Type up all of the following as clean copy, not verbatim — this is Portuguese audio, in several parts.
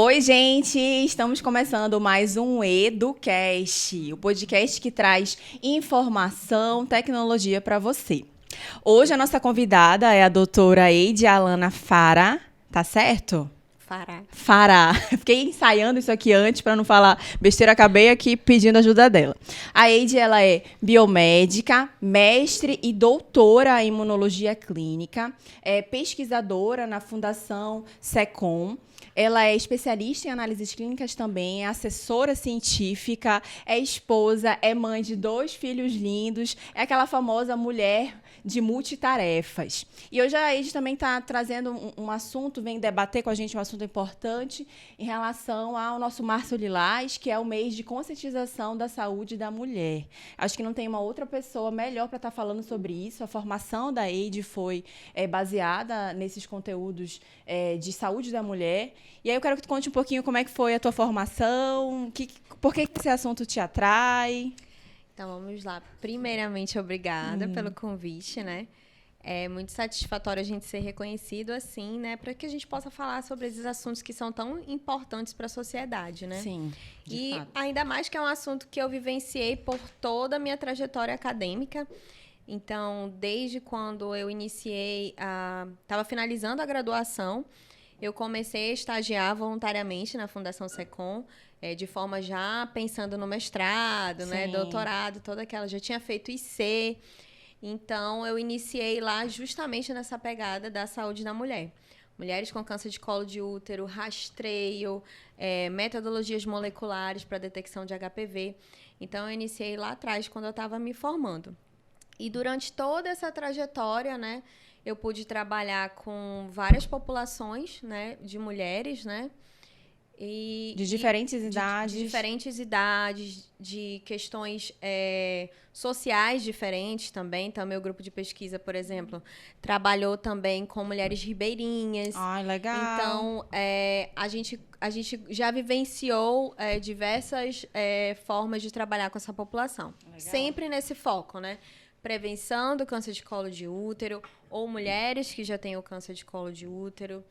Oi, gente! Estamos começando mais um EduCast, o podcast que traz informação, tecnologia para você. Hoje a nossa convidada é a doutora Eide Alana Fara, tá certo? Fará. Fiquei ensaiando isso aqui antes para não falar besteira, acabei aqui pedindo ajuda dela. A Eide, ela é biomédica, mestre e doutora em imunologia clínica, é pesquisadora na Fundação SECOM. Ela é especialista em análises clínicas também, é assessora científica, é esposa, é mãe de 2 filhos lindos, é aquela famosa mulher de multitarefas. E hoje a Eide também está trazendo um assunto, vem debater com a gente um assunto importante em relação ao nosso Março Lilás, que é o mês de conscientização da saúde da mulher. Acho que não tem uma outra pessoa melhor para estar falando sobre isso. A formação da Eide foi baseada nesses conteúdos de saúde da mulher. E aí eu quero que tu conte um pouquinho como é que foi a tua formação, por que esse assunto te atrai. Então, vamos lá. Primeiramente, obrigada pelo convite, né? É muito satisfatório a gente ser reconhecido assim, né? Para que a gente possa falar sobre esses assuntos que são tão importantes para a sociedade, né? Sim, de fato. Ainda mais que é um assunto que eu vivenciei por toda a minha trajetória acadêmica. Então, desde quando eu iniciei, estava finalizando a graduação, eu comecei a estagiar voluntariamente na Fundação SECOM, de forma já pensando no mestrado, né, doutorado, toda aquela. Já tinha feito IC, então eu iniciei lá justamente nessa pegada da saúde da mulher. Mulheres com câncer de colo de útero, rastreio, metodologias moleculares para detecção de HPV. Então eu iniciei lá atrás, quando eu estava me formando. E durante toda essa trajetória, né, eu pude trabalhar com várias populações, né, de mulheres, né? De diferentes idades. De diferentes idades, de questões sociais diferentes também. Então, meu grupo de pesquisa, por exemplo, trabalhou também com mulheres ribeirinhas. Ai, legal. Então, a gente já vivenciou diversas formas de trabalhar com essa população. Legal. Sempre nesse foco, né? Prevenção do câncer de colo de útero, ou mulheres que já têm o câncer de colo de útero,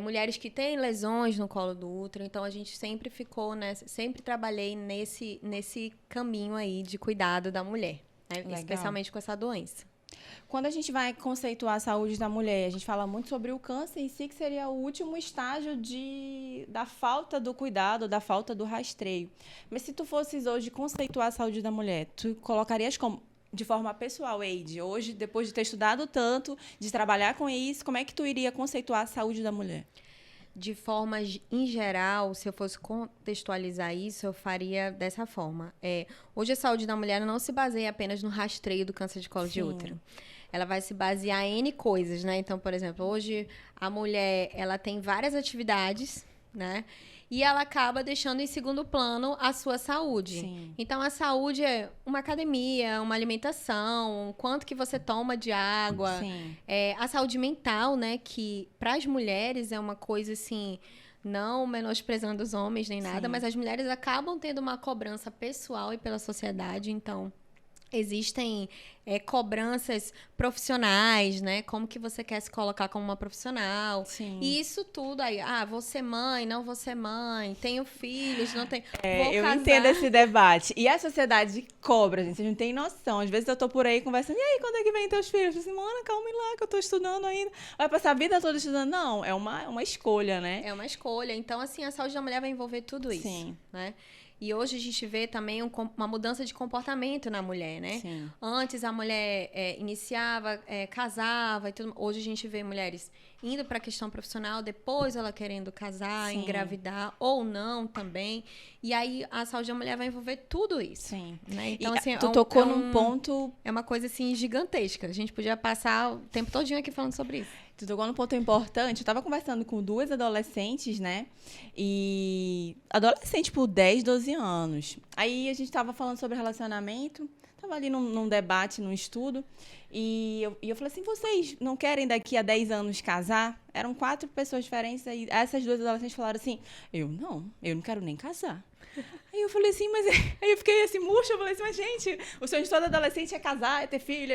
mulheres que têm lesões no colo do útero. Então, a gente sempre ficou, né, sempre trabalhei nesse caminho aí de cuidado da mulher, né, especialmente com essa doença. Quando a gente vai conceituar a saúde da mulher, a gente fala muito sobre o câncer em si, que seria o último estágio da falta do cuidado, da falta do rastreio. Mas se tu fosses hoje conceituar a saúde da mulher, tu colocarias como? De forma pessoal, Eide, hoje, depois de ter estudado tanto, de trabalhar com isso, como é que tu iria conceituar a saúde da mulher? De forma em geral, se eu fosse contextualizar isso, eu faria dessa forma. Hoje a saúde da mulher não se baseia apenas no rastreio do câncer de colo de útero. Ela vai se basear em N coisas, né? Então, por exemplo, hoje a mulher, ela tem várias atividades, né? E ela acaba deixando em segundo plano a sua saúde. Sim. Então, a saúde é uma academia, uma alimentação, quanto que você toma de água. Sim. A saúde mental, né? Que para as mulheres é uma coisa assim, não menosprezando os homens nem nada, mas as mulheres acabam tendo uma cobrança pessoal e pela sociedade. Então, existem cobranças profissionais, né? Como que você quer se colocar como uma profissional. Sim. E isso tudo aí. Vou ser mãe, não vou ser mãe. Tenho filhos, não tenho... Eu entendo esse debate. E a sociedade cobra, gente. Vocês não têm noção. Às vezes eu tô por aí conversando. E aí, quando é que vem teus filhos? Eu falo assim, mano, calma lá que eu tô estudando ainda. Vai passar a vida toda estudando? Não, é uma escolha, né? É uma escolha. Então, assim, a saúde da mulher vai envolver tudo isso. Sim. Né? E hoje a gente vê também uma mudança de comportamento na mulher, né? Sim. Antes a mulher iniciava, casava e tudo. Hoje a gente vê mulheres indo para a questão profissional, depois ela querendo casar, Sim. engravidar ou não também. E aí a saúde da mulher vai envolver tudo isso. Sim. Né? Então, e assim, tu tocou num ponto... É uma coisa, assim, gigantesca. A gente podia passar o tempo todinho aqui falando sobre isso. Tu tocou num ponto importante. Eu tava conversando com 2 adolescentes, né? E adolescente por 10, 12 anos. Aí a gente tava falando sobre relacionamento. Tava ali num debate, num estudo. E eu falei assim, vocês não querem daqui a 10 anos casar? Eram 4 pessoas diferentes. E essas 2 adolescentes falaram assim, eu não quero nem casar. Aí eu falei assim, mas... Aí eu fiquei assim, murcha, eu falei assim, mas gente, o sonho de todo adolescente é casar, é ter filho.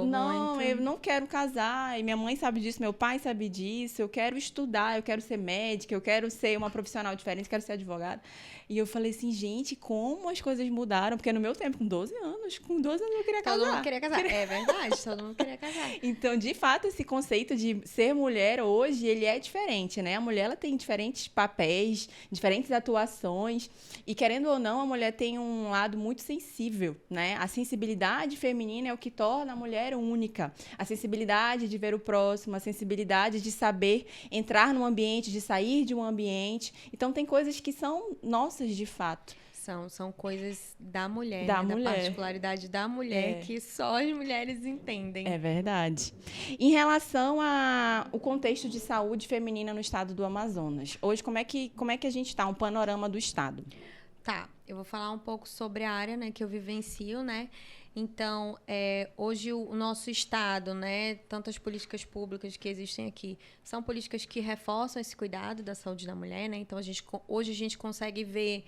Não, mudou muito. eu não quero casar, e minha mãe sabe disso, meu pai sabe disso, eu quero estudar, eu quero ser médica, eu quero ser uma profissional diferente, quero ser advogada. E eu falei assim, gente, como as coisas mudaram, porque no meu tempo, com 12 anos eu queria casar. Todo mundo queria casar. É verdade, todo mundo queria casar. Então, de fato, esse conceito de ser mulher hoje, ele é diferente, né? A mulher, ela tem diferentes papéis, diferentes atuações, e querendo ou não, a mulher tem um lado muito sensível, né? A sensibilidade feminina é o que torna a mulher única. A sensibilidade de ver o próximo, a sensibilidade de saber entrar num ambiente, de sair de um ambiente. Então, tem coisas que são nossas de fato. São coisas da mulher, Da né? mulher. Da particularidade da mulher, que só as mulheres entendem. É verdade. Em relação ao contexto de saúde feminina no estado do Amazonas, hoje como é que a gente está? Um panorama do estado. Tá, eu vou falar um pouco sobre a área, né, que eu vivencio, né? Então, hoje o nosso estado, né, tantas políticas públicas que existem aqui, são políticas que reforçam esse cuidado da saúde da mulher, né? Então, hoje a gente consegue ver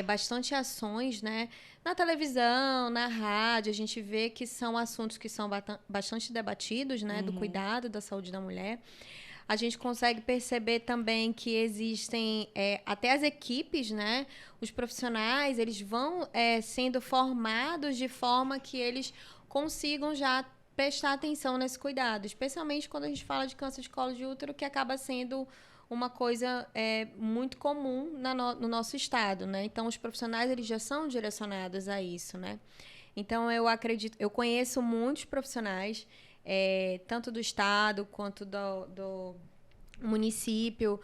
bastante ações, né, na televisão, na rádio, a gente vê que são assuntos que são bastante debatidos, né, do cuidado da saúde da mulher. A gente consegue perceber também que existem até as equipes, né? Os profissionais, eles vão sendo formados de forma que eles consigam já prestar atenção nesse cuidado, especialmente quando a gente fala de câncer de colo de útero, que acaba sendo uma coisa muito comum no nosso estado, né? Então, os profissionais, eles já são direcionados a isso, né? Então, eu conheço muitos profissionais, tanto do estado quanto do município,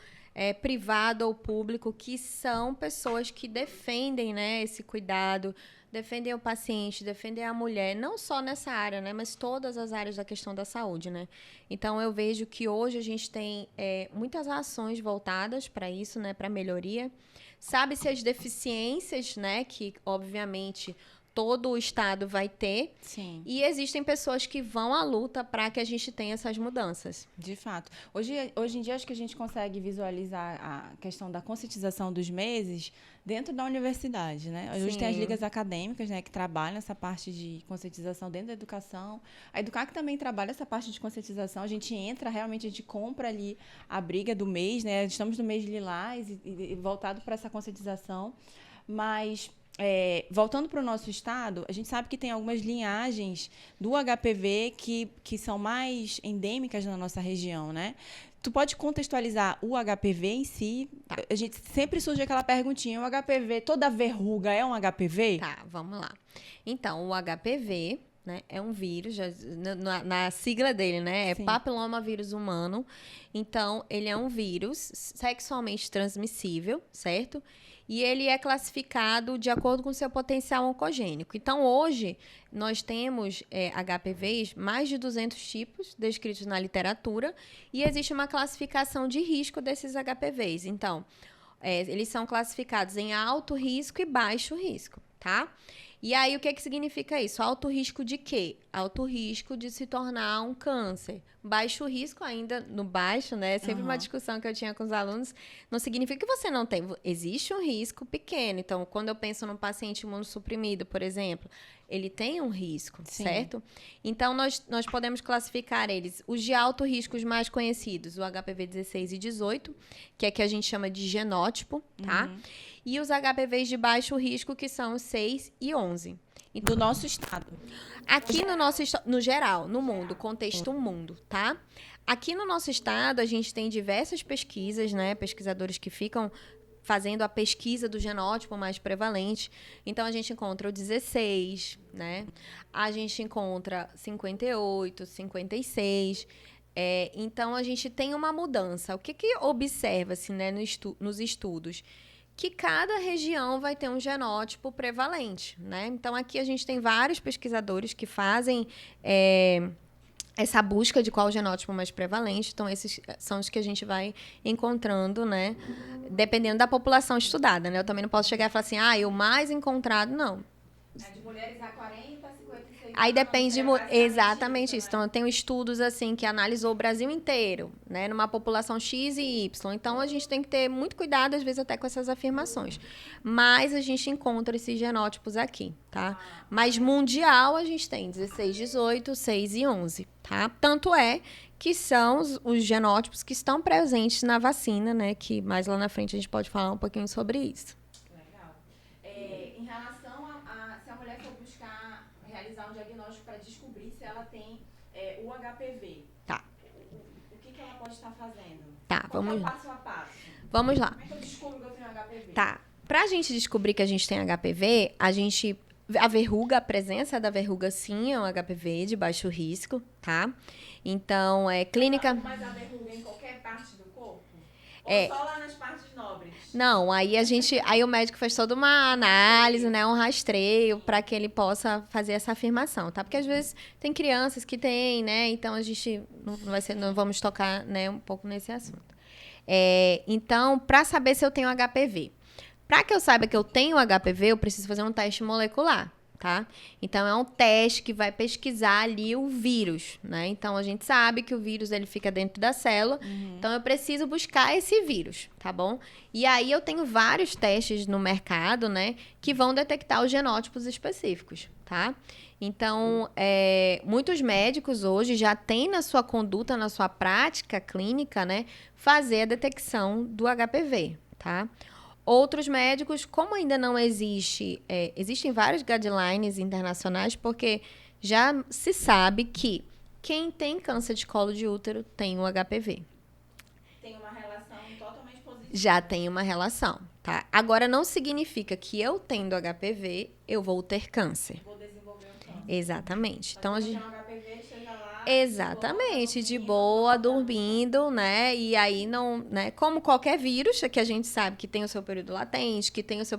privado ou público, que são pessoas que defendem, né, esse cuidado, defendem o paciente, defendem a mulher, não só nessa área, né, mas todas as áreas da questão da saúde, né? Então, eu vejo que hoje a gente tem muitas ações voltadas para isso, né, para melhoria. Sabe-se as deficiências, né, que, obviamente, todo o estado vai ter. Sim. E existem pessoas que vão à luta para que a gente tenha essas mudanças. De fato. Hoje em dia, acho que a gente consegue visualizar a questão da conscientização dos meses dentro da universidade, né? Hoje Sim. tem as ligas acadêmicas, né, que trabalham essa parte de conscientização dentro da educação. A Educac também trabalha essa parte de conscientização. A gente entra, realmente, a gente compra ali a briga do mês, né? Estamos no mês de Lilás e voltado para essa conscientização. Mas... voltando para o nosso estado, a gente sabe que tem algumas linhagens do HPV que são mais endêmicas na nossa região, né? Tu pode contextualizar o HPV em si? Tá. A gente sempre surge aquela perguntinha, o HPV, toda verruga é um HPV? Tá, vamos lá. Então, o HPV, né, é um vírus, na sigla dele, né? É Sim. papilomavírus humano. Então, ele é um vírus sexualmente transmissível, certo? E ele é classificado de acordo com o seu potencial oncogênico. Então, hoje, nós temos HPVs, mais de 200 tipos descritos na literatura, e existe uma classificação de risco desses HPVs. Então, eles são classificados em alto risco e baixo risco, tá? E aí, o que significa isso? Alto risco de quê? Alto risco de se tornar um câncer. Baixo risco ainda, no baixo, né? Sempre uma discussão que eu tinha com os alunos. Não significa que você não tem. Existe um risco pequeno. Então, quando eu penso num paciente imunossuprimido, por exemplo, ele tem um risco, Sim. certo? Então, nós podemos classificar eles. Os de alto risco, os mais conhecidos, o HPV 16 e 18, que é que a gente chama de genótipo, tá? E os HPVs de baixo risco, que são os 6 e 11. Do nosso estado. Aqui no nosso estado, no geral, no mundo, contexto mundo, tá? Aqui no nosso estado, a gente tem diversas pesquisas, né? Pesquisadores que ficam fazendo a pesquisa do genótipo mais prevalente. Então, a gente encontra o 16, né? A gente encontra 58, 56. Então, a gente tem uma mudança. O que observa-se, né, nos estudos? Que cada região vai ter um genótipo prevalente, né? Então, aqui a gente tem vários pesquisadores que fazem essa busca de qual o genótipo mais prevalente. Então, esses são os que a gente vai encontrando, né? Dependendo da população estudada, né? Eu também não posso chegar e falar assim, o mais encontrado, não. É de mulheres a 40, 56 Aí depende exatamente isso. Então, eu tenho estudos assim que analisou o Brasil inteiro, né, numa população X e Y. Então, a gente tem que ter muito cuidado, às vezes, até com essas afirmações. Mas a gente encontra esses genótipos aqui, tá? Mas mundial, a gente tem 16, 18, 6 e 11, tá? Tanto é que são os genótipos que estão presentes na vacina, né? Que mais lá na frente a gente pode falar um pouquinho sobre isso. Legal. Em relação se a mulher for buscar realizar um diagnóstico para descobrir se ela tem o HPV, tá. O que ela pode estar fazendo? Tá, vamos lá. Passo a passo. Vamos lá. Como é que eu descubro que eu tenho HPV? Tá. Pra gente descobrir que a gente tem HPV, a verruga, a presença da verruga, sim, é um HPV de baixo risco, tá? Então, clínica... Mas a verruga em qualquer parte do corpo? Ou só lá nas partes nobres? Não, aí o médico faz toda uma análise, né, um rastreio para que ele possa fazer essa afirmação, tá? Porque às vezes tem crianças que têm, né? Então a gente não vamos tocar, né, um pouco nesse assunto. Então, para saber se eu tenho HPV, para que eu saiba que eu tenho HPV, eu preciso fazer um teste molecular, tá? Então, é um teste que vai pesquisar ali o vírus, né? Então, a gente sabe que o vírus, ele fica dentro da célula. Então, eu preciso buscar esse vírus, tá bom? E aí, eu tenho vários testes no mercado, né? Que vão detectar os genótipos específicos, tá? Então, muitos médicos hoje já têm na sua conduta, na sua prática clínica, né? Fazer a detecção do HPV, tá? Outros médicos, como ainda não existem vários guidelines internacionais, porque já se sabe que quem tem câncer de colo de útero tem o HPV. Tem uma relação totalmente positiva. Já tem uma relação, tá? Agora, não significa que eu tendo HPV, eu vou ter câncer. Vou desenvolver o câncer. Exatamente. Então, a gente... HPV, esteja lá... Exatamente, de boa, dormindo, né? E aí não, né? Como qualquer vírus, que a gente sabe que tem o seu período latente, que tem o seu...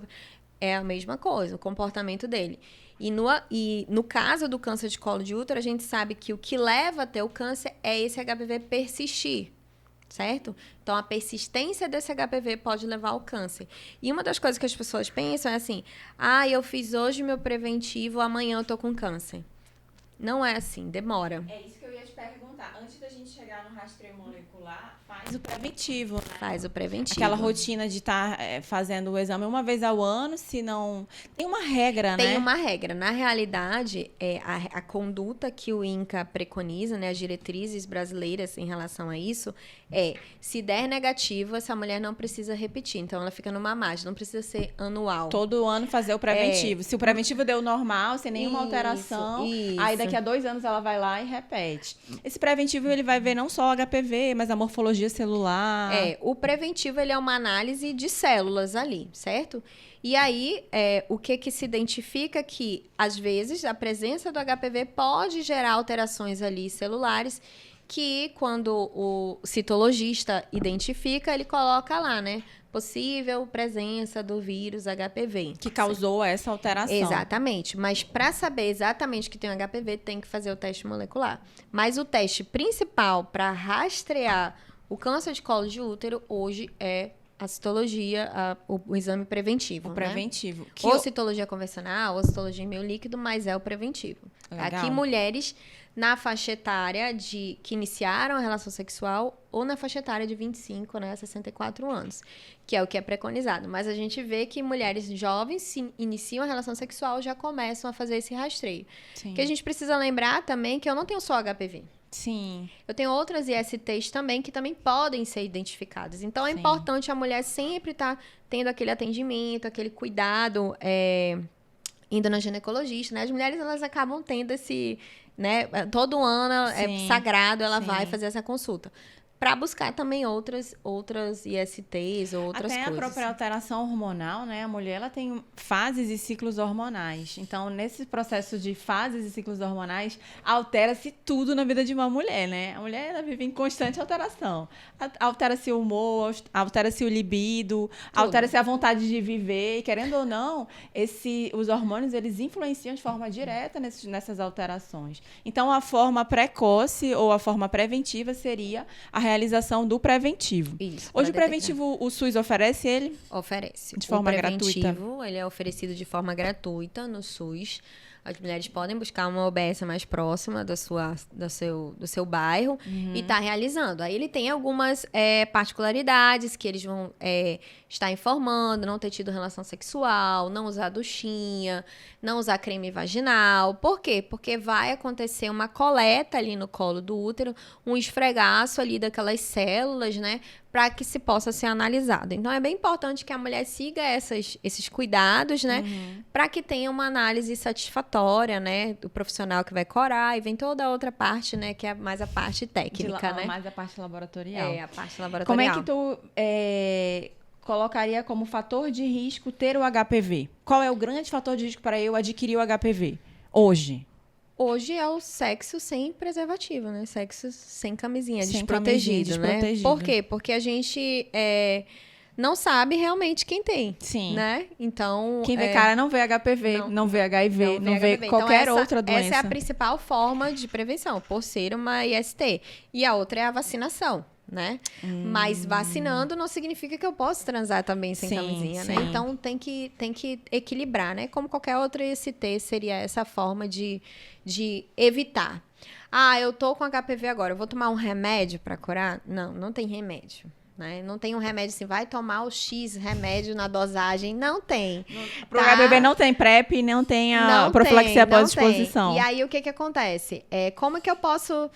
É a mesma coisa, o comportamento dele. E no caso do câncer de colo de útero, a gente sabe que o que leva a ter o câncer é esse HPV persistir, certo? Então, a persistência desse HPV pode levar ao câncer. E uma das coisas que as pessoas pensam é assim, eu fiz hoje meu preventivo, amanhã eu tô com câncer. Não é assim, demora. É isso que eu ia te perguntar. Antes da gente chegar no rastreio molecular, faz o preventivo, né? Faz o preventivo. Aquela rotina de estar fazendo o exame uma vez ao ano, se não... Tem uma regra, né? Tem uma regra. Na realidade, a conduta que o INCA preconiza, né, as diretrizes brasileiras em relação a isso, se der negativa, essa mulher não precisa repetir. Então, ela fica numa margem, não precisa ser anual. Todo ano fazer o preventivo. Se o preventivo deu normal, sem nenhuma alteração, aí daqui a 2 anos ela vai lá e repete. Esse preventivo, ele vai ver não só o HPV, mas a morfologia celular. O preventivo, ele é uma análise de células ali, certo? E aí, o que se identifica que, às vezes, a presença do HPV pode gerar alterações ali celulares que, quando o citologista identifica, ele coloca lá, né? Possível presença do vírus HPV. Que causou essa alteração. Exatamente. Mas para saber exatamente que tem um HPV, tem que fazer o teste molecular. Mas o teste principal para rastrear o câncer de colo de útero hoje é a citologia, o exame preventivo. O preventivo. Né? Ou citologia convencional, ou citologia em meio líquido, mas é o preventivo. Legal. Aqui, mulheres na faixa etária que iniciaram a relação sexual ou na faixa etária de 25, né, a 64 anos, que é o que é preconizado. Mas a gente vê que mulheres jovens se iniciam a relação sexual já começam a fazer esse rastreio. Sim. Que a gente precisa lembrar também que eu não tenho só HPV. Sim. Eu tenho outras ISTs também que também podem ser identificadas. Então, é importante a mulher sempre estar tendo aquele atendimento, aquele cuidado, indo na ginecologista, né? As mulheres, elas acabam tendo esse, né? Todo ano é sagrado, ela vai fazer essa consulta. Para buscar também outras ISTs ou outras coisas. Até a própria alteração hormonal, né? A mulher, ela tem fases e ciclos hormonais. Então, nesse processo de fases e ciclos hormonais, altera-se tudo na vida de uma mulher, né? A mulher, ela vive em constante alteração. Altera-se o humor, altera-se o libido, altera-se a vontade de viver. E, querendo ou não, os hormônios, eles influenciam de forma direta nessas alterações. Então, a forma precoce ou a forma preventiva seria a realização do preventivo. Isso, hoje o preventivo, o SUS oferece ele? Oferece. De forma gratuita? O preventivo, ele é oferecido de forma gratuita no SUS. As mulheres podem buscar uma OBS mais próxima do seu bairro e tá realizando. Aí ele tem algumas particularidades que eles vão estar informando, não ter tido relação sexual, não usar duchinha, não usar creme vaginal. Por quê? Porque vai acontecer uma coleta ali no colo do útero, um esfregaço ali daquelas células, né? Para que se possa ser analisado. Então, é bem importante que a mulher siga esses cuidados, né? Para que tenha uma análise satisfatória, né? Do profissional que vai corar e vem toda a outra parte, né? Que é mais a parte técnica, né? Mais a parte laboratorial. A parte laboratorial. Como é que tu colocaria como fator de risco ter o HPV? Qual é o grande fator de risco para eu adquirir o HPV hoje? Hoje é o sexo sem preservativo, né? Sexo sem camisinha, Sem desprotegido, camisinha, né? desprotegido. Por quê? Porque a gente não sabe realmente quem tem, Sim. né? Então... Quem vê cara não vê HPV, não vê HIV, não vê HPV. qualquer Então, outra doença. Essa é a principal forma de prevenção, por ser uma IST. E a outra é a vacinação, né? Mas vacinando não significa que eu posso transar também sem camisinha, né? Então, tem que equilibrar, né? Como qualquer outra IST, seria essa forma de evitar. Ah, eu tô com HPV agora, eu vou tomar um remédio para curar? Não, não tem remédio. Né? Não tem um remédio assim, vai tomar o X remédio na dosagem. Não tem. Pro HPV não tem PrEP, não tem a profilaxia pós-exposição. E aí, o que acontece? Como que eu posso...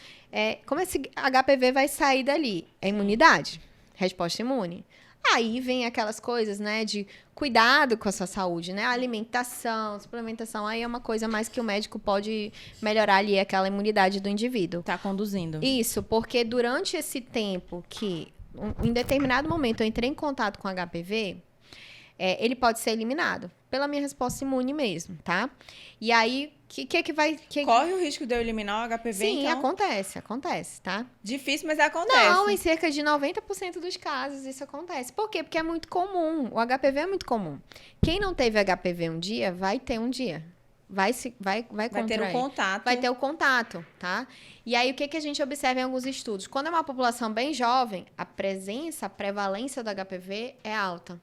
como esse HPV vai sair dali? É imunidade. Resposta imune. Aí vem aquelas coisas, né, de cuidado com a sua saúde, né? Alimentação, suplementação, aí é uma coisa mais que o médico pode melhorar ali aquela imunidade do indivíduo. Tá conduzindo. Isso, porque durante esse tempo que em determinado momento eu entrei em contato com HPV, ele pode ser eliminado pela minha resposta imune mesmo, tá? E aí, que vai... Corre o risco de eu eliminar o HPV, Sim, então? acontece, tá? Difícil, mas acontece. Não, em cerca de 90% dos casos isso acontece. Por quê? Porque é muito comum. O HPV é muito comum. Quem não teve HPV um dia, vai ter um dia. Vai ter o contato. Vai ter o contato, tá? E aí, o que a gente observa em alguns estudos? Quando é uma população bem jovem, a prevalência do HPV é alta.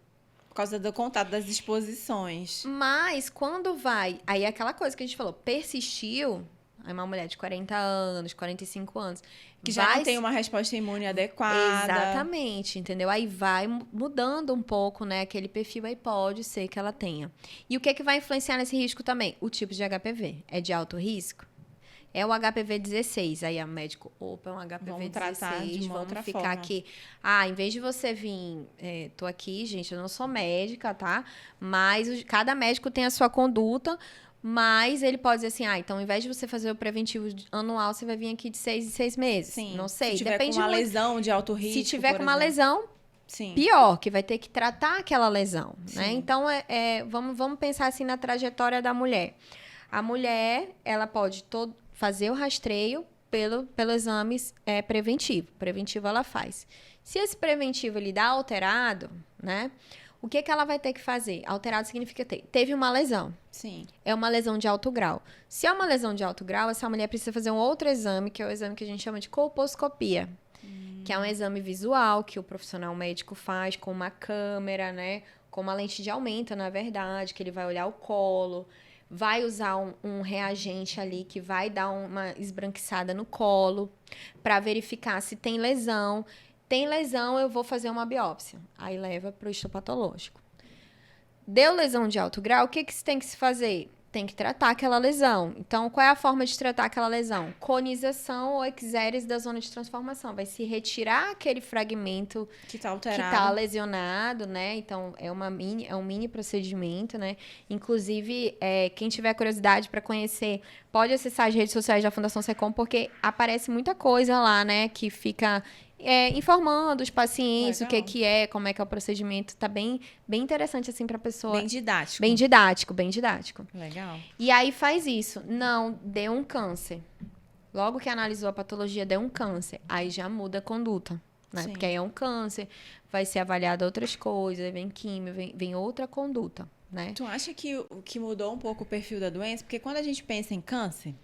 Por causa do contato, das exposições. Mas, quando vai... Aí, é aquela coisa que a gente falou, persistiu... Aí, uma mulher de 40 anos, 45 anos... Que já não tem uma resposta imune adequada. Exatamente, entendeu? Aí vai mudando um pouco, né? Aquele perfil aí pode ser que ela tenha. E o que vai influenciar nesse risco também? O tipo de HPV. É de alto risco? É o HPV 16. Aí a médico, opa, é um HPV vamos 16. Tratar de uma outra ficar forma. aqui. Em vez de você vir... tô aqui, gente, eu não sou médica, tá? Mas cada médico tem a sua conduta... Mas ele pode dizer assim, então ao invés de você fazer o preventivo anual, você vai vir aqui de 6 em 6 meses. Sim. Não sei, se tiver depende com uma muito. lesão de alto risco, Se tiver com uma exemplo. lesão, Sim. pior, que vai ter que tratar aquela lesão, né? Sim. Então, vamos pensar assim na trajetória da mulher. A mulher, ela pode fazer o rastreio pelo exame preventivo. Preventivo ela faz. Se esse preventivo ele dá alterado, né? O que ela vai ter que fazer? Alterado significa teve uma lesão. Sim. É uma lesão de alto grau. Se é uma lesão de alto grau, essa mulher precisa fazer um outro exame, que é o exame que a gente chama de colposcopia. Que é um exame visual que o profissional médico faz com uma câmera, né? Com uma lente de aumento, na verdade, que ele vai olhar o colo, vai usar um reagente ali que vai dar uma esbranquiçada no colo para verificar se tem lesão. Tem lesão, eu vou fazer uma biópsia. Aí leva para o histopatológico. Deu lesão de alto grau, o que tem que se fazer? Tem que tratar aquela lesão. Então, qual é a forma de tratar aquela lesão? Conização ou exéresis da zona de transformação. Vai se retirar aquele fragmento que está alterado, que está lesionado, né? Então, é um mini procedimento, né? Inclusive, quem tiver curiosidade para conhecer, pode acessar as redes sociais da Fundação Secom, porque aparece muita coisa lá, né? Que fica... informando os pacientes legal. O que é, como é que é o procedimento. Tá bem interessante, assim, pra pessoa. Bem didático. Bem didático. Legal. E aí faz isso. Não, deu um câncer. Logo que analisou a patologia, deu um câncer. Aí já muda a conduta, né? Porque aí é um câncer, vai ser avaliado outras coisas, vem químio, vem outra conduta, né? Tu acha que mudou um pouco o perfil da doença? Porque quando a gente pensa em câncer,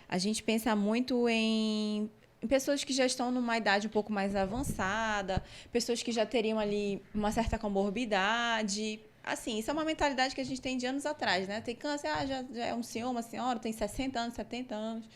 a gente pensa muito em pessoas que já estão numa idade um pouco mais avançada, pessoas que já teriam ali uma certa comorbidade. assim, isso é uma mentalidade que a gente tem de anos atrás, né? Tem câncer, já é um senhor, uma senhora, tem 60 anos, 70 anos.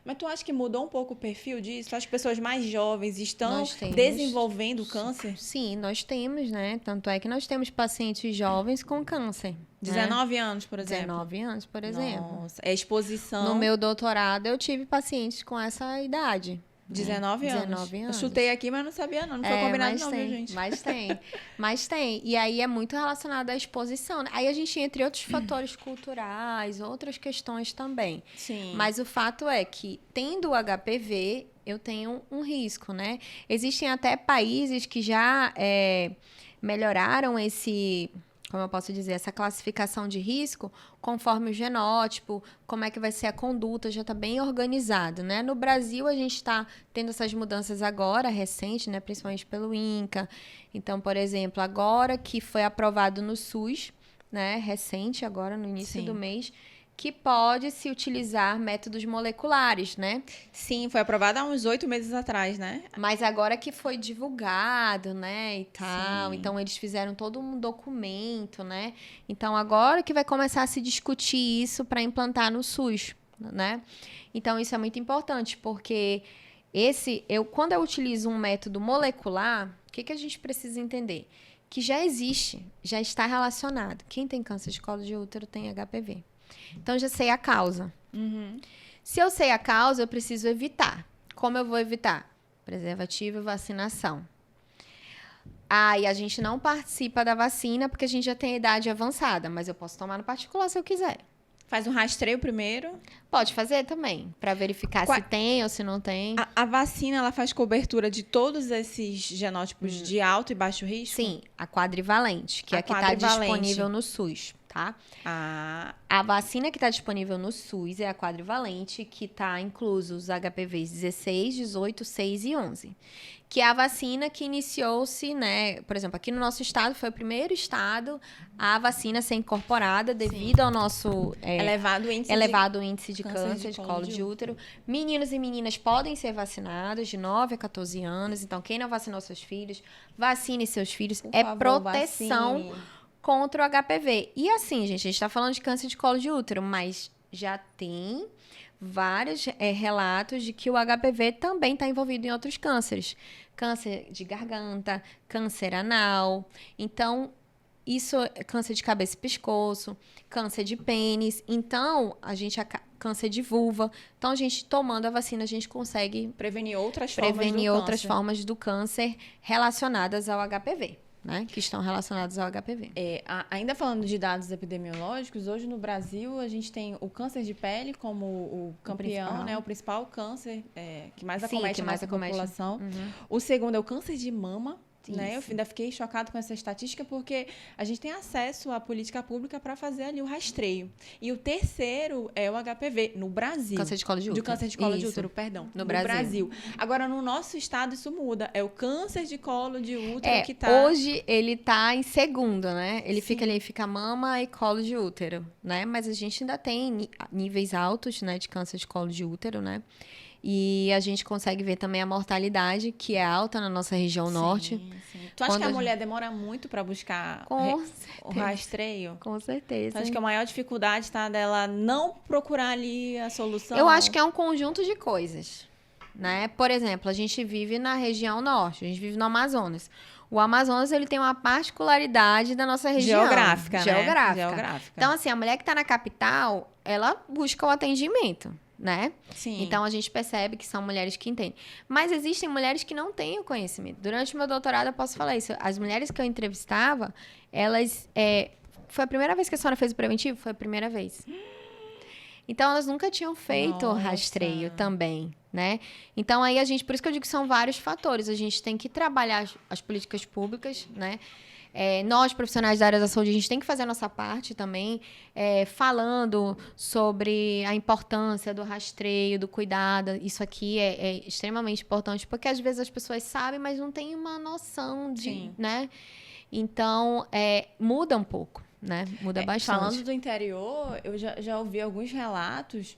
Mas tu acha que mudou um pouco o perfil disso? Tu acha que pessoas mais jovens estão desenvolvendo o câncer? Sim, nós temos, né? Tanto é que nós temos pacientes jovens com câncer. 19 anos, por exemplo. 19 anos, por exemplo. Nossa, é exposição. No meu doutorado, eu tive pacientes com essa idade. 19 anos. 19 anos. Eu chutei aqui, mas não sabia não. Não foi combinado não, viu, gente? Mas tem. E aí é muito relacionado à exposição, né? Aí a gente entra em outros fatores culturais, outras questões também. Sim. Mas o fato é que, tendo o HPV, eu tenho um risco, né? Existem até países que já melhoraram como eu posso dizer, essa classificação de risco conforme o genótipo, como é que vai ser a conduta, já está bem organizado, né? No Brasil, a gente está tendo essas mudanças agora, recente, né? Principalmente pelo INCA. Então, por exemplo, agora que foi aprovado no SUS, né? Recente, agora no início do mês, que pode se utilizar métodos moleculares, né? Sim, foi aprovado há uns 8 meses atrás, né? Mas agora que foi divulgado, né, e tal, Sim. então eles fizeram todo um documento, né? Então agora que vai começar a se discutir isso para implantar no SUS, né? Então isso é muito importante, porque quando eu utilizo um método molecular, o que a gente precisa entender? Que já existe, já está relacionado. Quem tem câncer de colo de útero tem HPV. Então, já sei a causa. Uhum. Se eu sei a causa, eu preciso evitar. Como eu vou evitar? Preservativo e vacinação. E a gente não participa da vacina porque a gente já tem a idade avançada, mas eu posso tomar no particular se eu quiser. Faz um rastreio primeiro. Pode fazer também, para verificar se tem ou se não tem. A vacina, ela faz cobertura de todos esses genótipos de alto e baixo risco? Sim, a quadrivalente, que é a que está disponível no SUS. Tá? A vacina que está disponível no SUS é a quadrivalente, que está incluso os HPVs 16, 18, 6 e 11. Que é a vacina que iniciou-se, né? Por exemplo, aqui no nosso estado, foi o primeiro estado a vacina ser incorporada devido ao nosso elevado índice de câncer de colo de útero. Meninos e meninas podem ser vacinados de 9 a 14 anos. Então, quem não vacinou seus filhos, vacine seus filhos. Por favor, proteção vacine contra o HPV. E assim, gente, a gente está falando de câncer de colo de útero, mas já tem vários relatos de que o HPV também está envolvido em outros cânceres. Câncer de garganta, câncer anal. Então, isso é câncer de cabeça e pescoço, câncer de pênis. Então, câncer de vulva. Então, a gente tomando a vacina, a gente consegue prevenir outras formas do câncer relacionadas ao HPV. Né, que estão relacionados ao HPV. Ainda falando de dados epidemiológicos, hoje no Brasil a gente tem o câncer de pele como o campeão, né, o principal câncer que mais acomete a nossa população. Uhum. O segundo é o câncer de mama. Né? Eu ainda fiquei chocado com essa estatística porque a gente tem acesso à política pública para fazer ali o rastreio. E o terceiro é o HPV no Brasil. Câncer de colo de útero. Câncer de colo de útero, perdão. No Brasil. Agora, no nosso estado, isso muda. É o câncer de colo de útero que está... Hoje, ele está em segundo, né? Ele fica mama e colo de útero, né? Mas a gente ainda tem níveis altos, né, de câncer de colo de útero, né? E a gente consegue ver também a mortalidade, que é alta na nossa região norte. Sim. Tu acha que a mulher demora muito para buscar o rastreio? Com certeza. Tu acha que a maior dificuldade está dela não procurar ali a solução? Eu acho que é um conjunto de coisas, né? Por exemplo, a gente vive na região norte, a gente vive no Amazonas. O Amazonas, ele tem uma particularidade da nossa região. Geográfica. Então, assim, a mulher que está na capital, ela busca o atendimento, né? Sim. Então, a gente percebe que são mulheres que entendem. Mas existem mulheres que não têm o conhecimento. Durante o meu doutorado, eu posso falar isso. As mulheres que eu entrevistava, elas... Foi a primeira vez que a senhora fez o preventivo? Foi a primeira vez. Então, elas nunca tinham feito o rastreio também, né? Então, aí por isso que eu digo que são vários fatores. A gente tem que trabalhar as políticas públicas, né? Nós, profissionais da área da saúde, a gente tem que fazer a nossa parte também, falando sobre a importância do rastreio, do cuidado. Isso aqui é extremamente importante, porque às vezes as pessoas sabem, mas não têm uma noção de, né? Então, muda um pouco, né? Muda bastante. Falando do interior, eu já ouvi alguns relatos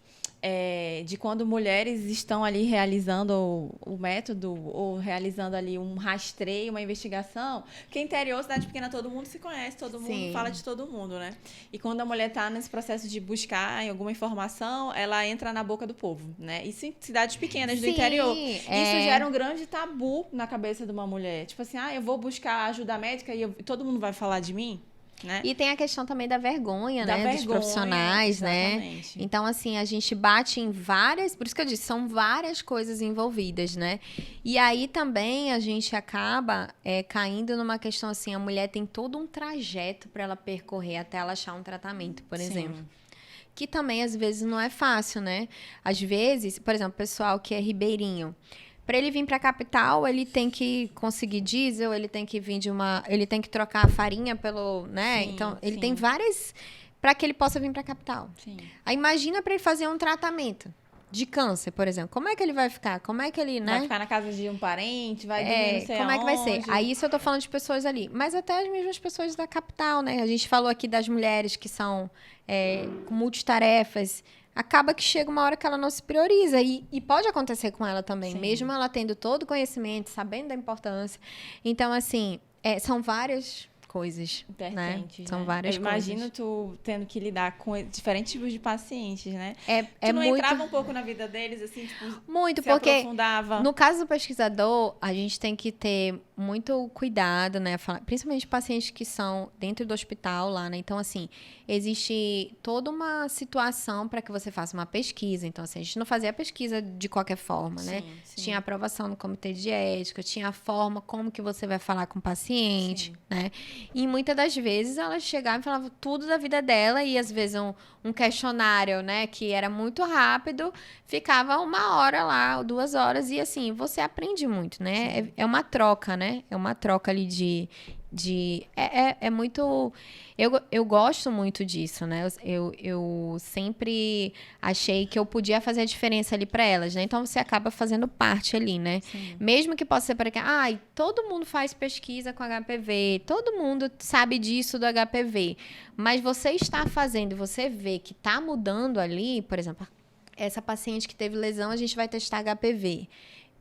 de quando mulheres estão ali realizando o método ou realizando ali um rastreio, uma investigação, porque interior, cidade pequena, todo mundo se conhece, todo mundo Sim. fala de todo mundo, né? E quando a mulher está nesse processo de buscar alguma informação, ela entra na boca do povo, né? Isso em cidades pequenas do Sim, interior. Isso gera um grande tabu na cabeça de uma mulher. Tipo assim, eu vou buscar ajuda médica e todo mundo vai falar de mim? Né? E tem a questão também da vergonha, né? Dos profissionais, exatamente. né? Então, assim, a gente bate em várias... Por isso que eu disse, são várias coisas envolvidas, né? E aí também a gente acaba caindo numa questão assim, a mulher tem todo um trajeto para ela percorrer até ela achar um tratamento, por exemplo. Que também, às vezes, não é fácil, né? Às vezes, por exemplo, o pessoal que é ribeirinho, para ele vir para a capital, ele tem que conseguir diesel, ele tem que vir ele tem que trocar a farinha pelo, né? Sim, então, ele tem várias para que ele possa vir para a capital. Sim. Aí imagina para ele fazer um tratamento de câncer, por exemplo. Como é que ele vai ficar? Como é que ele, né? Vai ficar na casa de um parente, vai dormir não sei como é que vai ser? aonde. Aí isso eu tô falando de pessoas ali, mas até as mesmas pessoas da capital, né? A gente falou aqui das mulheres que são com multitarefas. Acaba que chega uma hora que ela não se prioriza. E pode acontecer com ela também, Sim. mesmo ela tendo todo o conhecimento, sabendo da importância. Então, assim, são várias coisas, né? São várias coisas. Imagino tu tendo que lidar com diferentes tipos de pacientes, né? Tu não muito... entrava um pouco na vida deles, assim, tipo, muito, se porque aprofundava? No caso do pesquisador, a gente tem que ter muito cuidado, né? Principalmente pacientes que são dentro do hospital lá, né? Então, assim, existe toda uma situação para que você faça uma pesquisa. Então, assim, a gente não fazia a pesquisa de qualquer forma, né? Sim. Tinha aprovação no comitê de ética, tinha a forma como que você vai falar com o paciente, né? E muitas das vezes ela chegava e falava tudo da vida dela e às vezes um questionário, né, que era muito rápido, ficava 1 hora lá, 2 horas e assim, você aprende muito, né? É uma troca, né? É uma troca ali é muito... Eu gosto muito disso, né? Eu sempre achei que eu podia fazer a diferença ali para elas, né? Então, você acaba fazendo parte ali, né? Sim. Mesmo que possa ser para que... todo mundo faz pesquisa com HPV, todo mundo sabe disso do HPV. Mas você está fazendo, você vê que está mudando ali, por exemplo, essa paciente que teve lesão, a gente vai testar HPV.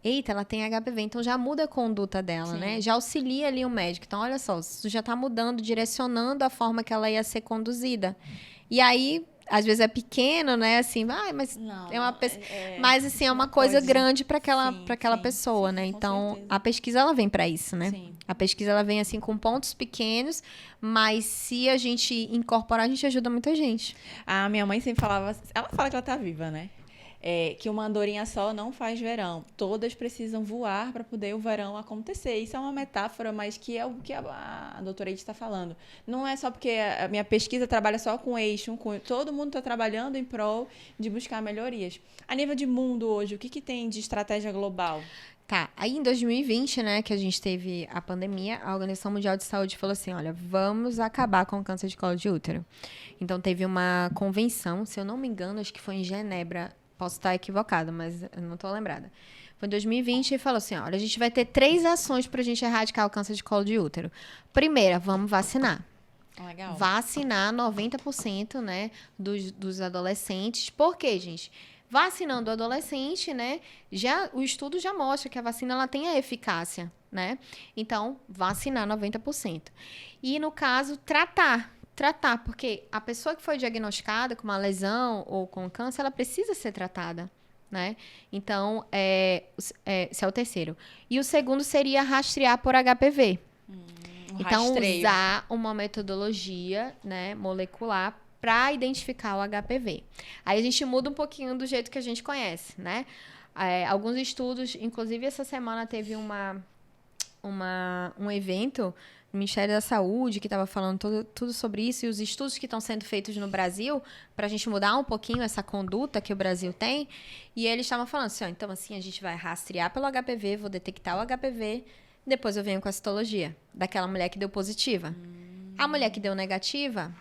Eita, ela tem HPV, então já muda a conduta dela, né? Já auxilia ali o médico. Então, olha só, isso já está mudando, direcionando a forma que ela ia ser conduzida. E aí, às vezes é pequeno, né? Assim, mas não, é uma pessoa... Mas, assim, é uma coisa grande para aquela pessoa, né? Então, a pesquisa, ela vem para isso, né? Sim. A pesquisa, ela vem, assim, com pontos pequenos, mas se a gente incorporar, a gente ajuda muita gente. A minha mãe sempre falava... Ela fala que ela tá viva, né? Que uma andorinha só não faz verão. Todas precisam voar para poder o verão acontecer. Isso é uma metáfora, mas que é o que a doutora Eide está falando. Não é só porque a minha pesquisa trabalha só com eixo, todo mundo está trabalhando em prol de buscar melhorias. A nível de mundo hoje, o que tem de estratégia global? Tá, aí em 2020, né, que a gente teve a pandemia, a Organização Mundial de Saúde falou assim, olha, vamos acabar com o câncer de colo de útero. Então, teve uma convenção, se eu não me engano, acho que foi em Genebra. Posso estar equivocada, mas eu não estou lembrada. Foi em 2020 e falou assim, olha, a gente vai ter 3 ações para a gente erradicar o câncer de colo de útero. Primeira, vamos vacinar. Legal. Vacinar 90%, né, dos adolescentes. Por quê, gente? Vacinando o adolescente, né, o estudo já mostra que a vacina ela tem a eficácia, né? Então, vacinar 90%. E, no caso, tratar, porque a pessoa que foi diagnosticada com uma lesão ou com câncer, ela precisa ser tratada, né? Então, esse é o terceiro. E o segundo seria rastrear por HPV. Então, rastreio. Usar uma metodologia, né, molecular para identificar o HPV. Aí a gente muda um pouquinho do jeito que a gente conhece, né? Alguns estudos, inclusive essa semana teve um evento do Ministério da Saúde que estava falando tudo sobre isso e os estudos que estão sendo feitos no Brasil para a gente mudar um pouquinho essa conduta que o Brasil tem. E eles estavam falando assim, então assim, a gente vai rastrear pelo HPV, vou detectar o HPV, depois eu venho com a citologia daquela mulher que deu positiva. A mulher que deu negativa,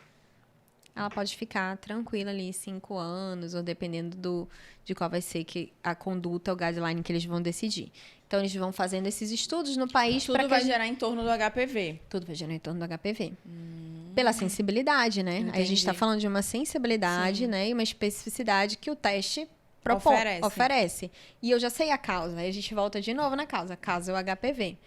ela pode ficar tranquila ali 5 anos, ou dependendo de qual vai ser a conduta, o guideline que eles vão decidir. Então, eles vão fazendo esses estudos no país. Tudo vai gerar em torno do HPV. Tudo vai gerar em torno do HPV. Pela sensibilidade, né? Aí a gente está Entendi. falando de uma sensibilidade, Sim. né? E uma especificidade que o teste oferece. E eu já sei a causa. Aí a gente volta de novo na causa. A causa é o HPV.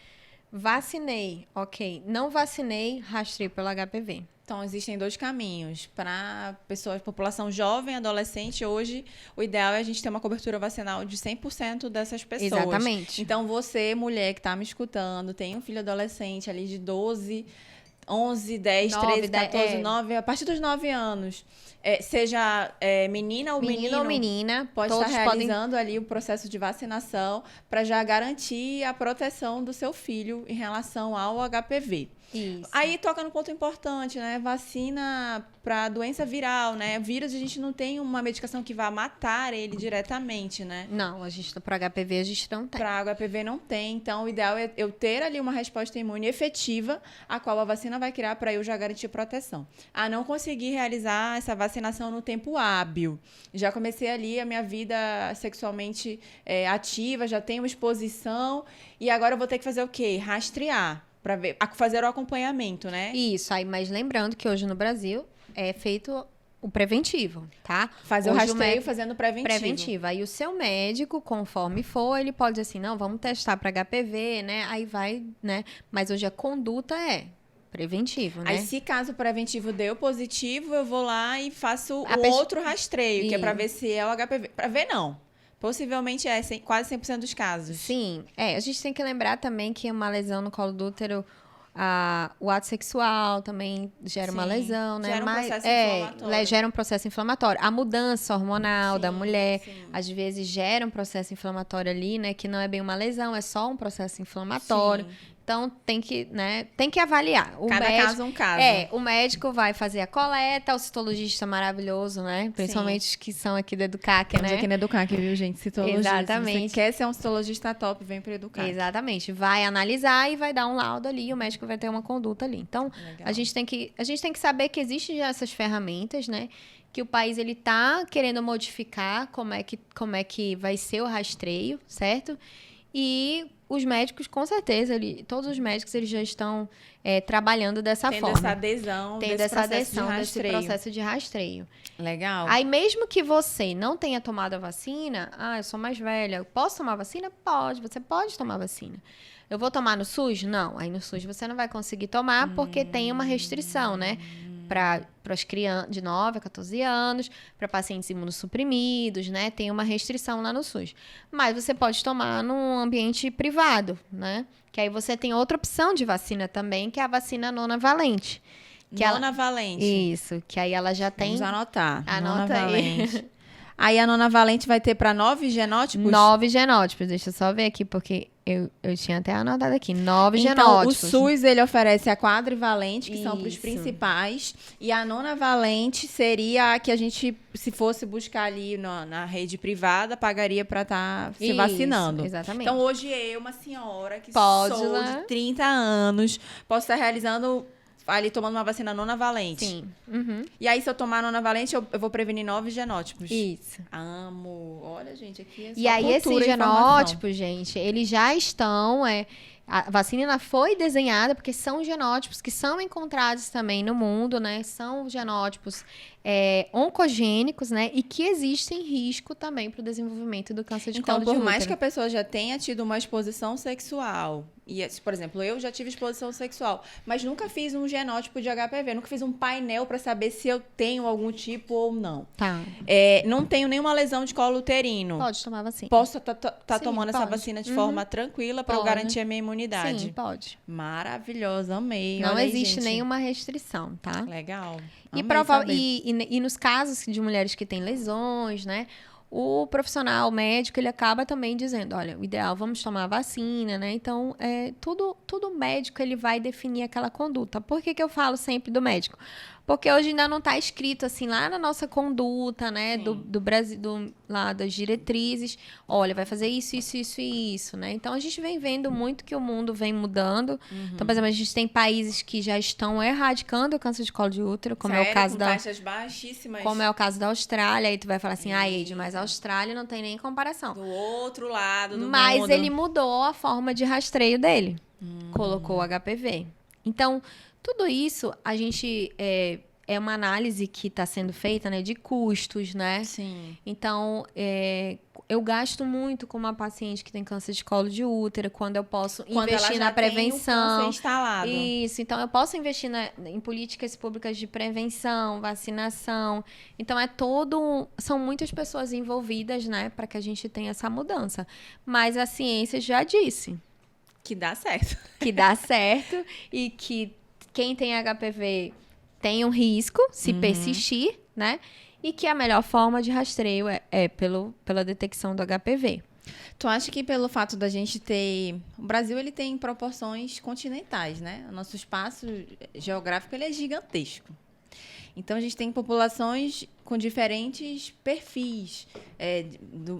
Vacinei, ok. Não vacinei, rastrei pelo HPV. Então, existem dois caminhos. Para pessoas, população jovem, adolescente, hoje, o ideal é a gente ter uma cobertura vacinal de 100% dessas pessoas. Exatamente. Então, você, mulher que está me escutando, tem um filho adolescente ali de 12, 11, 10, 9, 13, 14, é. 9, a partir dos 9 anos, seja menina ou Menino ou menina, pode todos estar podem... realizando ali o processo de vacinação para já garantir a proteção do seu filho em relação ao HPV. Isso. Aí toca no ponto importante, né? Vacina para doença viral, né? Vírus, a gente não tem uma medicação que vá matar ele diretamente, né? Não, a gente, para HPV a gente não tem. Para HPV não tem, então o ideal é eu ter ali uma resposta imune efetiva, a qual a vacina vai criar para eu já garantir proteção. A não conseguir realizar essa vacinação no tempo hábil. Já comecei ali a minha vida sexualmente ativa, já tenho exposição, e agora eu vou ter que fazer o quê? Rastrear, para ver, fazer o acompanhamento, né? Isso, aí, mas lembrando que hoje no Brasil é feito o preventivo, tá? Fazer Hoje o rastreio fazendo preventivo. Preventivo. Aí o seu médico, conforme for, ele pode dizer assim, não, vamos testar para HPV, né? Aí vai, né? Mas hoje a conduta é preventivo, né? Aí, se caso o preventivo deu positivo, eu vou lá e faço A outro rastreio, que é para Isso. ver se é o HPV. Para ver, não. Possivelmente quase 100% dos casos. Sim, a gente tem que lembrar também que uma lesão no colo do útero, o ato sexual também gera uma Sim, lesão, né? gera um processo inflamatório. Gera um processo inflamatório. A mudança hormonal da Sim, mulher, sim. às vezes gera um processo inflamatório ali, né? Que não é bem uma lesão, é só um processo inflamatório. Sim. Então, tem que avaliar. Cada caso é um caso. O médico vai fazer a coleta, o citologista maravilhoso, né? Principalmente os que são aqui do Educac, Estamos né? aqui na Educac, viu, gente? Citologista. Exatamente. Se você quer ser um citologista top, vem para Educac. Exatamente. Vai analisar e vai dar um laudo ali, e o médico vai ter uma conduta ali. Então, Legal. a gente tem que saber que existem já essas ferramentas, né? Que o país ele tá querendo modificar como é que vai ser o rastreio, certo? E os médicos, com certeza, todos os médicos eles já estão trabalhando dessa Tendo forma. essa adesão Tendo desse essa processo de adesão desse rastreio. processo de rastreio. Legal. Aí, mesmo que você não tenha tomado a vacina, eu sou mais velha, eu posso tomar vacina? Pode, você pode tomar vacina. Eu vou tomar no SUS? Não. Aí no SUS você não vai conseguir tomar porque tem uma restrição, né? Para as crianças de 9 a 14 anos, para pacientes imunossuprimidos, né? Tem uma restrição lá no SUS. Mas você pode tomar num ambiente privado, né? Que aí você tem outra opção de vacina também, que é a vacina nonavalente. Nonavalente. Isso, que aí ela já tem... Vamos anotar. Anota aí. Nonavalente. Aí a nonavalente vai ter para 9 genótipos? 9 genótipos. Deixa eu só ver aqui, porque eu tinha até anotado aqui. 9 Então, genótipos. o SUS, ele oferece a quadrivalente, que são para os Isso. principais. E a nonavalente seria a que a gente, se fosse buscar ali na rede privada, pagaria para estar se Isso, vacinando. exatamente. Então, hoje eu, uma senhora que Pode, sou né? de 30 anos, posso estar realizando... ali tomando uma vacina nonavalente. Sim. Uhum. E aí, se eu tomar nonavalente, eu vou prevenir 9 genótipos. Isso. Amo. Olha, gente, aqui é só E aí, cultura esses e informação. genótipos, gente, eles já estão... a vacina foi desenhada porque são genótipos que são encontrados também no mundo, né? São genótipos oncogênicos, né? E que existem risco também para o desenvolvimento do câncer de Então, colo de por útero. mais que a pessoa já tenha tido uma exposição sexual, e, por exemplo, eu já tive exposição sexual, mas nunca fiz um genótipo de HPV, nunca fiz um painel para saber se eu tenho algum tipo ou não. Tá. Não tenho nenhuma lesão de colo uterino. Pode tomar vacina. Posso estar Sim, tomando essa pode. vacina de Uhum. forma tranquila para eu Pode. garantir a minha imunidade. Sim, pode. Maravilhosa, amei. Não Olha aí, existe gente. nenhuma restrição, tá? Legal. E, Amei saber. e nos casos de mulheres que têm lesões, né? O profissional médico, ele acaba também dizendo, olha, o ideal, vamos tomar a vacina, né? Então, tudo médico, ele vai definir aquela conduta. Por que eu falo sempre do médico? Porque hoje ainda não está escrito, assim, lá na nossa conduta, né? Do Brasil, lá das diretrizes. Olha, vai fazer isso, isso, isso e isso, né? Então, a gente vem vendo muito que o mundo vem mudando. Então, por exemplo, a gente tem países que já estão erradicando o câncer de colo de útero, como é o caso com da... taxas baixíssimas. Como é o caso da Austrália, aí tu vai falar assim, Eide, mas a Austrália não tem nem comparação. Do outro lado do Mas mundo. ele mudou a forma de rastreio dele. Colocou o HPV. Então, Tudo isso, a gente... É uma análise que está sendo feita, né, de custos, né? Sim. Então, eu gasto muito com uma paciente que tem câncer de colo de útero, quando eu posso investir na prevenção. Tem o câncer instalado. Isso, então eu posso investir em políticas públicas de prevenção, vacinação. Então, são muitas pessoas envolvidas, né, para que a gente tenha essa mudança. Mas a ciência já disse. Que dá certo. Que dá certo e que quem tem HPV... tem um risco se persistir, né? E que a melhor forma de rastreio é pela detecção do HPV. Tu acha que pelo fato da gente ter... O Brasil, ele tem proporções continentais, né? O nosso espaço geográfico, ele é gigantesco. Então, a gente tem populações com diferentes perfis,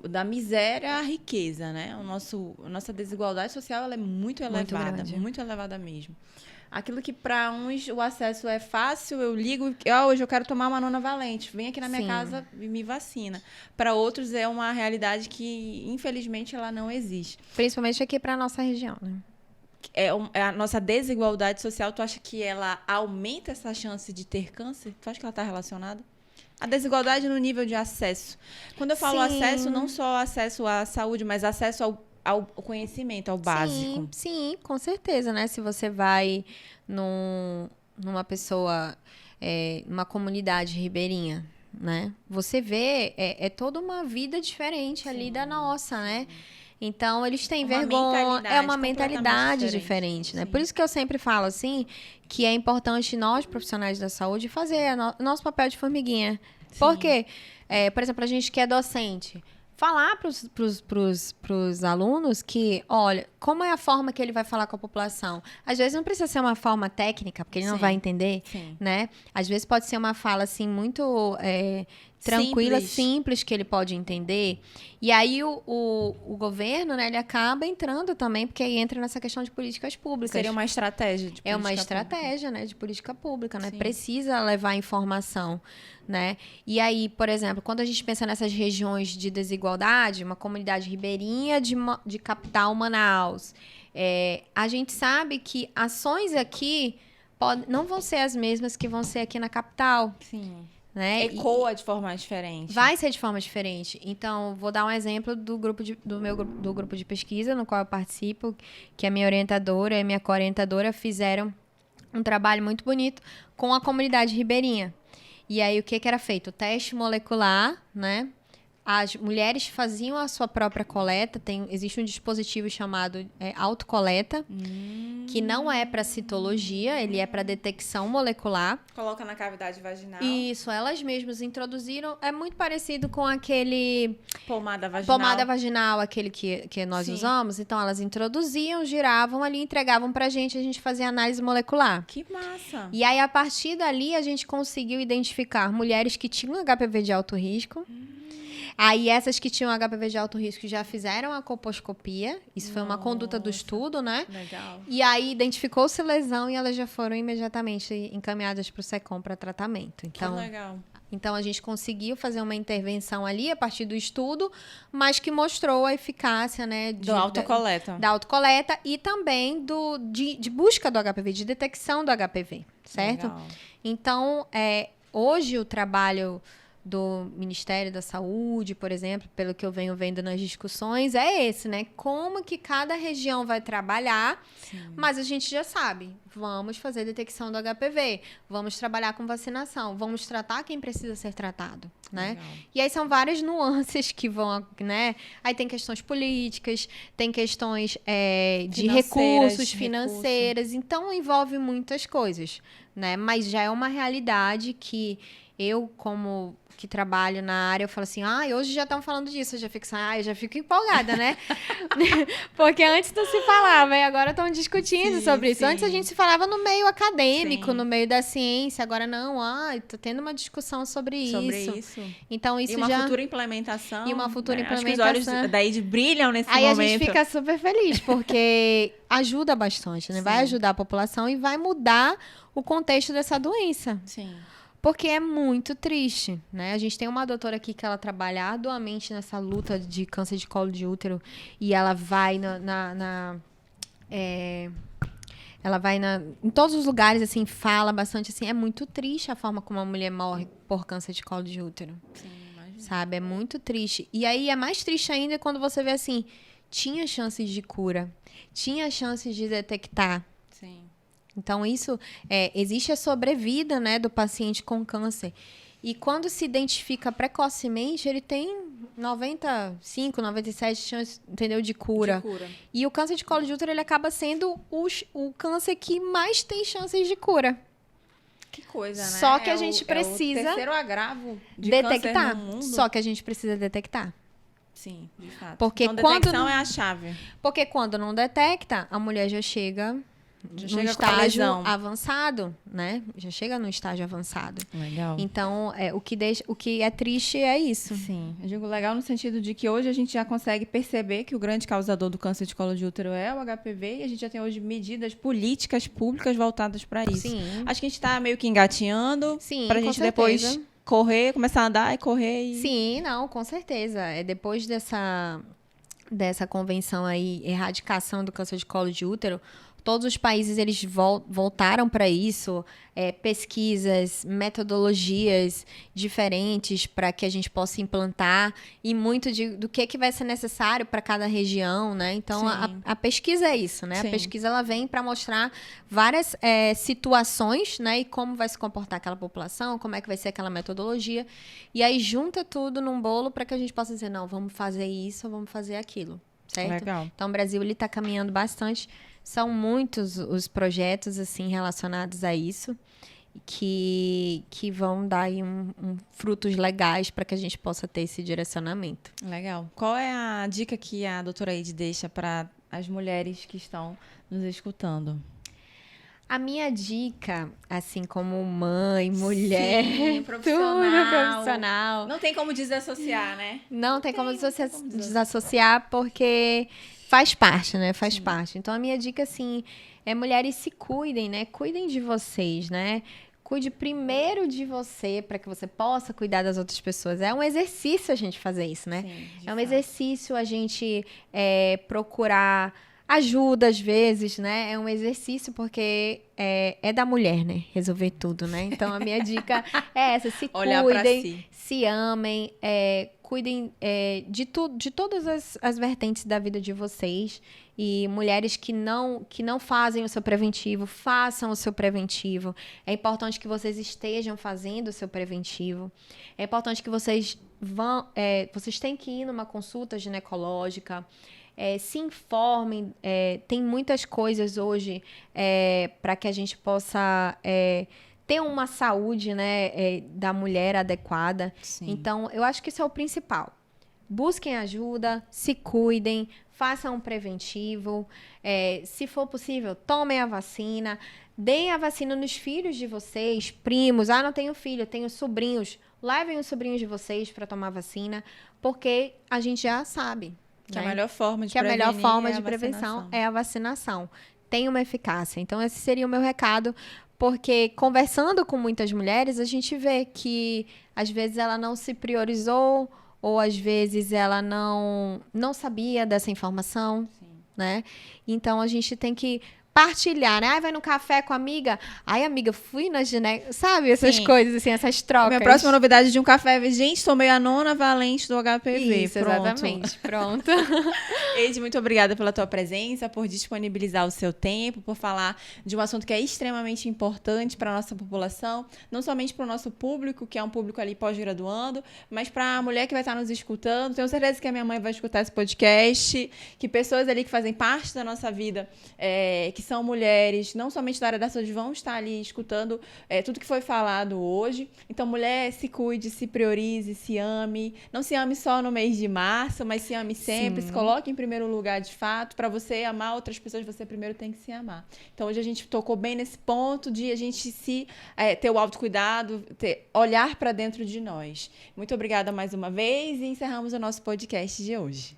da miséria à riqueza, né? A nossa desigualdade social, ela é muito elevada, muito elevada mesmo. Aquilo que para uns o acesso é fácil, eu ligo, hoje eu quero tomar uma nona valente, vem aqui na minha casa e me vacina. Para outros é uma realidade que, infelizmente, ela não existe. Principalmente aqui para a nossa região, né? A nossa desigualdade social, tu acha que ela aumenta essa chance de ter câncer? Tu acha que ela está relacionada? A desigualdade no nível de acesso. Quando eu falo acesso, não só acesso à saúde, mas acesso ao conhecimento, ao básico. Sim, com certeza, né? Se você vai numa pessoa, numa comunidade ribeirinha, né? Você vê, toda uma vida diferente ali da nossa, né? Então, eles têm vergonha, é uma mentalidade diferente, né? Por isso que eu sempre falo, assim, que é importante nós, profissionais da saúde, fazer o nosso papel de formiguinha. Sim. Por quê? Por exemplo, a gente que é docente, falar para os alunos que, olha, como é a forma que ele vai falar com a população? Às vezes não precisa ser uma forma técnica, porque ele não vai entender, né? Às vezes pode ser uma fala, assim, muito tranquila, simples, que ele pode entender. E aí o governo, né, ele acaba entrando também, porque aí entra nessa questão de políticas públicas. Seria uma estratégia de política uma estratégia, né, de política pública, né? Precisa levar informação, né? E aí, por exemplo, quando a gente pensa nessas regiões de desigualdade, uma comunidade ribeirinha de capital Manaus, a gente sabe que ações aqui não vão ser as mesmas que vão ser aqui na capital. Sim. Né? Ecoa de forma diferente. Vai ser de forma diferente. Então, vou dar um exemplo do grupo de pesquisa no qual eu participo, que a minha orientadora e a minha co-orientadora fizeram um trabalho muito bonito com a comunidade ribeirinha. E aí, o que era feito? O teste molecular, né? As mulheres faziam a sua própria coleta. Existe um dispositivo chamado autocoleta, que não é para citologia, ele é para detecção molecular. Coloca na cavidade vaginal. Isso, elas mesmas introduziram. É muito parecido com aquele... Pomada vaginal, aquele que nós usamos. Então, elas introduziam, giravam ali, entregavam pra gente, a gente fazia análise molecular. Que massa! E aí, a partir dali, a gente conseguiu identificar mulheres que tinham HPV de alto risco. Aí, essas que tinham HPV de alto risco já fizeram a colposcopia. Isso foi uma conduta do estudo, né? Legal. E aí, identificou-se lesão e elas já foram imediatamente encaminhadas para o SECOM para tratamento. Então, que legal. Então, a gente conseguiu fazer uma intervenção ali a partir do estudo, mas que mostrou a eficácia, né? Da autocoleta. Da autocoleta e também de busca do HPV, de detecção do HPV, certo? Legal. Então, hoje o trabalho do Ministério da Saúde, por exemplo, pelo que eu venho vendo nas discussões, é esse, né? Como que cada região vai trabalhar, mas a gente já sabe, vamos fazer detecção do HPV, vamos trabalhar com vacinação, vamos tratar quem precisa ser tratado, né? Legal. E aí são várias nuances que vão, né? Aí tem questões políticas, tem questões de recursos, financeiras, então envolve muitas coisas, né? Mas já é uma realidade que eu, como que trabalho na área, eu falo assim, hoje já estão falando disso, eu já fico assim, eu já fico empolgada, né? Porque antes não se falava, e agora estão discutindo sobre isso. Antes a gente se falava no meio acadêmico, no meio da ciência, agora não, tá tendo uma discussão sobre isso. Então isso já... futura implementação. E uma futura implementação. Acho que os olhos da Ide brilham nesse momento. Aí a gente fica super feliz, porque ajuda bastante, né? Vai ajudar a população e vai mudar o contexto dessa doença. Sim. Porque é muito triste, né? A gente tem uma doutora aqui que ela trabalha arduamente nessa luta de câncer de colo de útero e ela vai ela vai em todos os lugares, assim, fala bastante, assim, é muito triste a forma como a mulher morre por câncer de colo de útero. Sim, imagina. Sabe? É muito triste. E aí é mais triste ainda quando você vê assim, tinha chances de cura, tinha chances de detectar. Sim. Então, isso, existe a sobrevida, né, do paciente com câncer. E quando se identifica precocemente, ele tem 95, 97 chances, entendeu, de cura. De cura. E o câncer de colo de útero, ele acaba sendo o câncer que mais tem chances de cura. Que coisa, né? Só que a gente precisa o terceiro agravo de detectar. câncer no mundo. Só que a gente precisa detectar. Sim, de fato. Porque então, quando detecção não- é a chave. Porque quando não detecta, a mulher já chega num chega com a estágio lesão. avançado, né? Já chega num estágio avançado. Legal. Então, o que é triste é isso. Sim, eu digo legal no sentido de que hoje a gente já consegue perceber que o grande causador do câncer de colo de útero é o HPV e a gente já tem hoje medidas políticas públicas voltadas para isso. Sim. Acho que a gente está meio que engatinhando Sim, para a com gente certeza. depois correr, começar a andar e correr. Sim, não, com certeza. É depois dessa convenção aí, erradicação do câncer de colo de útero, todos os países eles voltaram para isso, pesquisas, metodologias diferentes para que a gente possa implantar e muito do que vai ser necessário para cada região, né? Então, a pesquisa é isso, né? Sim. A pesquisa ela vem para mostrar várias situações, né? E como vai se comportar aquela população, como é que vai ser aquela metodologia. E aí junta tudo num bolo para que a gente possa dizer, não, vamos fazer isso, vamos fazer aquilo, certo? Legal. Então, o Brasil ele está caminhando bastante. São muitos os projetos assim relacionados a isso que vão dar aí frutos legais para que a gente possa ter esse direcionamento. Legal. Qual é a dica que a doutora Eide deixa para as mulheres que estão nos escutando? A minha dica, assim como mãe, mulher, Sim, tudo profissional. Não tem como desassociar, né? Não tem como desassociar porque faz parte, né? Faz Sim. parte. Então, a minha dica, assim, mulheres se cuidem, né? Cuidem de vocês, né? Cuide primeiro de você para que você possa cuidar das outras pessoas. É um exercício a gente fazer isso, né? Sim, de é um fato. exercício a gente procurar ajuda às vezes, né? É um exercício porque é da mulher, né? Resolver tudo, né? Então, a minha dica é essa. Se Olhar pra cuidem, si. se amem, cuidem de todas as vertentes da vida de vocês. E mulheres que não fazem o seu preventivo, façam o seu preventivo. É importante que vocês estejam fazendo o seu preventivo. É importante que vocês têm que ir numa consulta ginecológica. Se informem, tem muitas coisas hoje para que a gente possa ter uma saúde, né, da mulher adequada. Sim. Então, eu acho que isso é o principal. Busquem ajuda, se cuidem, façam um preventivo. Se for possível, tomem a vacina. Deem a vacina nos filhos de vocês, primos. Ah, não tenho filho, tenho sobrinhos. Levem os sobrinhos de vocês para tomar vacina, porque a gente já sabe. Que a né? melhor forma de Que a melhor prevenir forma é de a prevenção vacinação. é a vacinação. Tem uma eficácia. Então, esse seria o meu recado, porque conversando com muitas mulheres, a gente vê que, às vezes, ela não se priorizou ou, às vezes, ela não sabia dessa informação, Sim. né? Então, a gente tem que partilhar, né? Vai no café com a amiga. Ai, amiga, fui na gineco. Sabe? Essas Sim. coisas, assim, essas trocas. Minha próxima novidade de um café. Gente, tomei a 9ª valente do HPV. Isso, Pronto. exatamente. Pronto. Eide, muito obrigada pela tua presença, por disponibilizar o seu tempo, por falar de um assunto que é extremamente importante para a nossa população, não somente para o nosso público, que é um público ali pós-graduando, mas para a mulher que vai estar nos escutando. Tenho certeza que a minha mãe vai escutar esse podcast, que pessoas ali que fazem parte da nossa vida, que são mulheres, não somente da área da saúde, vão estar ali escutando tudo que foi falado hoje. Então, mulher, se cuide, se priorize, se ame. Não se ame só no mês de março, mas se ame sempre, Sim. se coloque em primeiro lugar de fato. Para você amar outras pessoas, você primeiro tem que se amar. Então, hoje a gente tocou bem nesse ponto de a gente ter o autocuidado, olhar para dentro de nós. Muito obrigada mais uma vez e encerramos o nosso podcast de hoje.